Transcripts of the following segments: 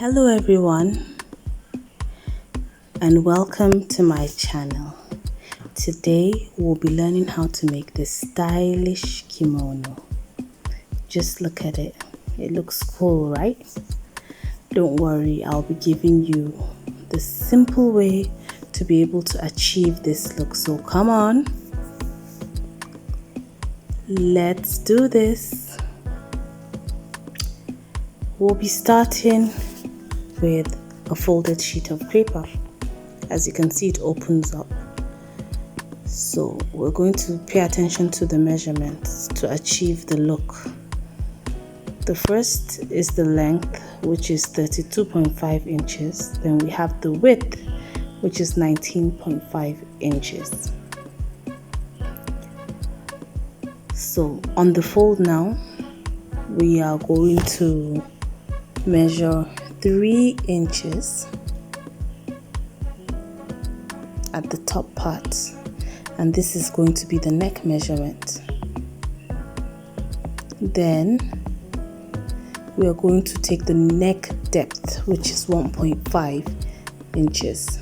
Hello everyone and welcome to my channel. Today we'll be learning how to make this stylish kimono. Just look at it. It looks cool, right? Don't worry, I'll be giving you the simple way to be able to achieve this look. So come on, let's do this. We'll be starting with a folded sheet of paper. As you can see, it opens up. So we're going to pay attention to the measurements to achieve the look. The first is the length, which is 32.5 inches. Then we have the width, which is 19.5 inches. So on the fold now, we are going to measure 3 inches at the top part, and this is going to be the neck measurement. Then we are going to take the neck depth, which is 1.5 inches.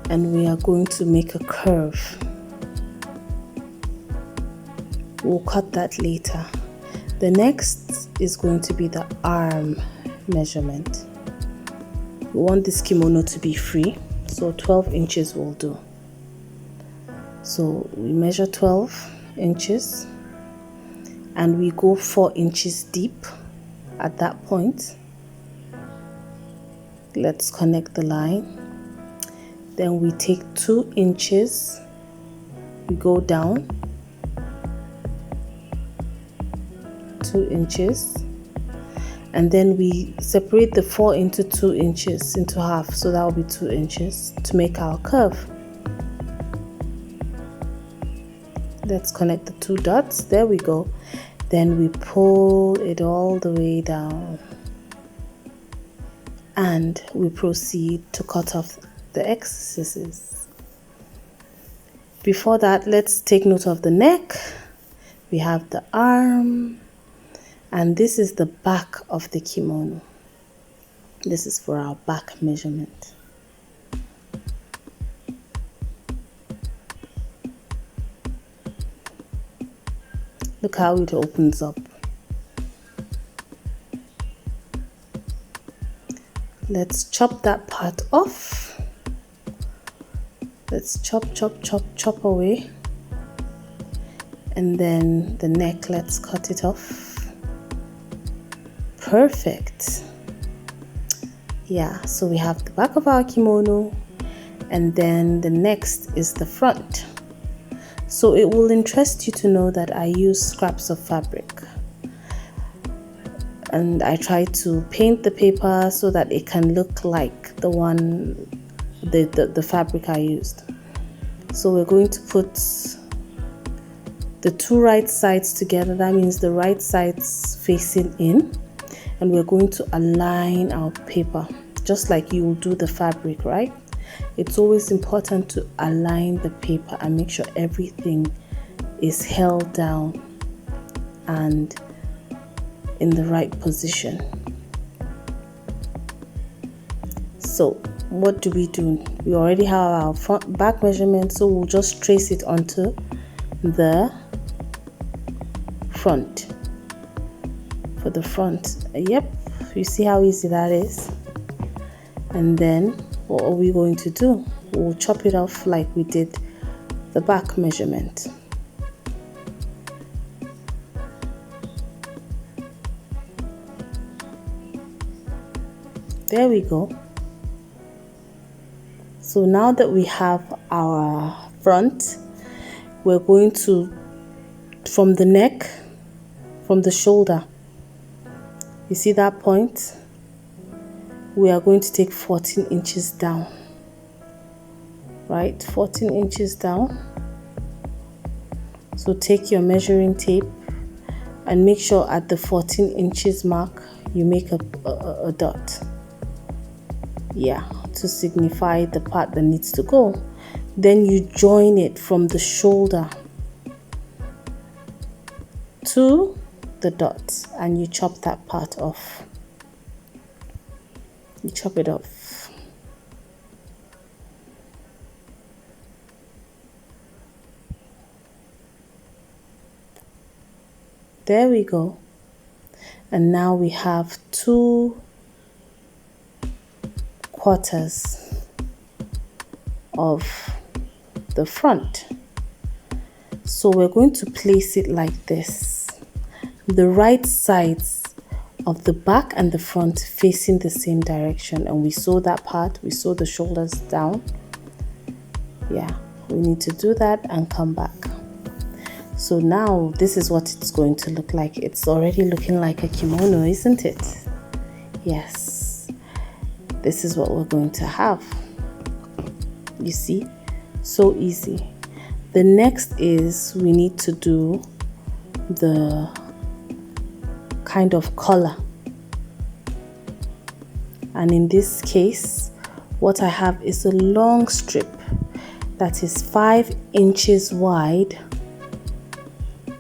And we are going to make a curve. We'll cut that later. The next is going to be the arm measurement. We want this kimono to be free, so 12 inches will do. So we measure 12 inches and we go 4 inches deep at that point. Let's connect the line. Then we take 2 inches, we go down 2 inches, and then we separate the 4 into 2 inches into half, so that will be 2 inches to make our curve. Let's connect the 2 dots. There we go. Then we pull it all the way down and we proceed to cut off the excesses. Before that, let's take note of the neck. We have the arm, and this is the back of the kimono. This is for our back measurement. Look how it opens up. Let's chop that part off. Let's chop away. And then the neck, let's cut it off. Perfect. Yeah, so we have the back of our kimono, and then the next is the front. So it will interest you to know that I use scraps of fabric, and I try to paint the paper so that it can look like the fabric I used. So we're going to put the 2 right sides together. That means the right sides facing in, and we're going to align our paper just like you will do the fabric, right? It's always important to align the paper and make sure everything is held down and in the right position. So what do? We already have our back measurement, so we'll just trace it onto the front. For the front, yep, you see how easy that is. And then what are we going to do? We'll chop it off like we did the back measurement. There we go. So now that we have our front, we're going to, from the neck, from the shoulder, you see that point? We are going to take 14 inches down, right? 14 inches down. So take your measuring tape and make sure at the 14 inches mark you make a dot. Yeah, to signify the part that needs to go. Then you join it from the shoulder to the dot and you chop that part off. You chop it off. There we go. And now we have 2 quarters of the front. So we're going to place it like this. The right sides of the back and the front facing the same direction, and we sew that part. We sew the shoulders down. Yeah, we need to do that and come back. So now this is what it's going to look like. It's already looking like a kimono, isn't it? Yes, this is what we're going to have. You see, so easy. The next is we need to do the kind of collar, and in this case what I have is a long strip that is 5 inches wide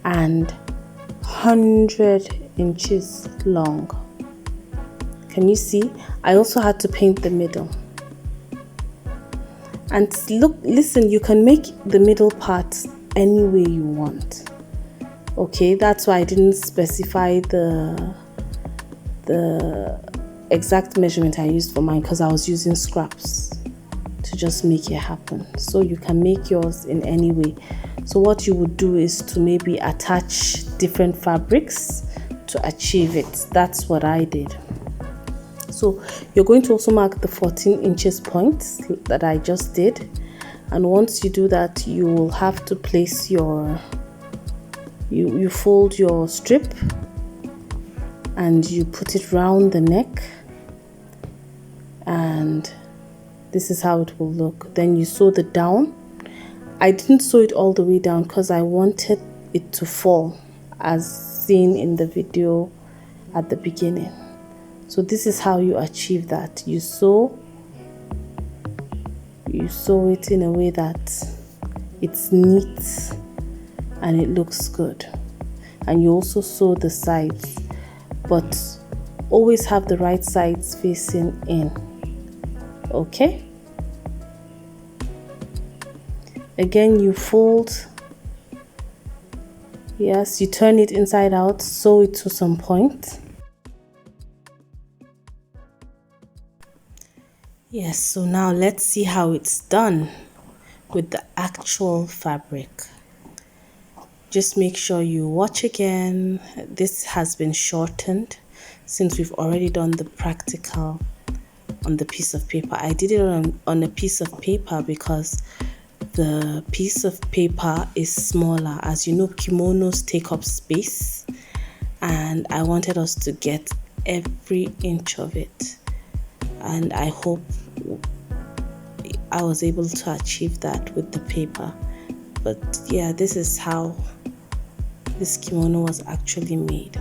and 100 inches long. Can you see? I also had to paint the middle. And look, listen, you can make the middle part any way you want. Okay, that's why I didn't specify the exact measurement I used for mine, because I was using scraps to just make it happen. So you can make yours in any way. So what you would do is to maybe attach different fabrics to achieve it. That's what I did. So you're going to also mark the 14 inches points that I just did, and once you do that, you will have to place your you fold your strip and you put it round the neck, and this is how it will look. Then you sew the down. I didn't sew it all the way down because I wanted it to fall as seen in the video at the beginning. So this is how you achieve that. You sew it in a way that it's neat and it looks good. And you also sew the sides, but always have the right sides facing in. Okay? Again, you fold. Yes, you turn it inside out, sew it to some point. Yes, so now let's see how it's done with the actual fabric. Just make sure you watch again. This has been shortened since we've already done the practical on the piece of paper. I did it on a piece of paper because the piece of paper is smaller. As you know, kimonos take up space, and I wanted us to get every inch of it, and I hope I was able to achieve that with the paper. But yeah, this is how this kimono was actually made.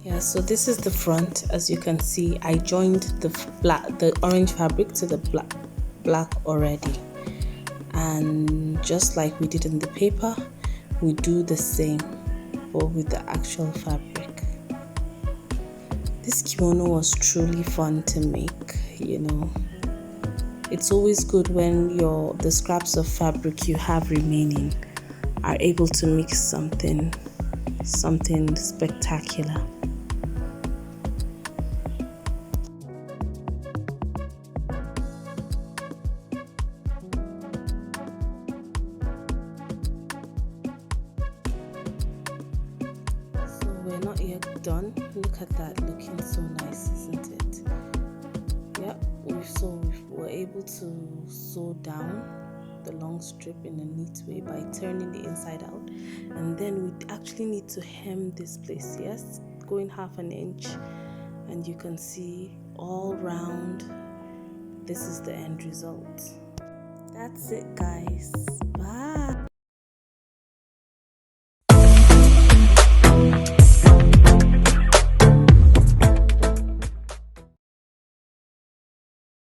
Yeah, so this is the front. As you can see, I joined the orange fabric to the black already, and just like we did in the paper, we do the same but with the actual fabric. This kimono was truly fun to make. You know, it's always good when the scraps of fabric you have remaining are able to make something spectacular. We're not yet done. Look at that, looking so nice, isn't it? Yeah, we were able to sew down the long strip in a neat way by turning the inside out. And then we actually need to hem this place, yes, going half an inch, and you can see all round. This is the end result. That's it, guys. Bye.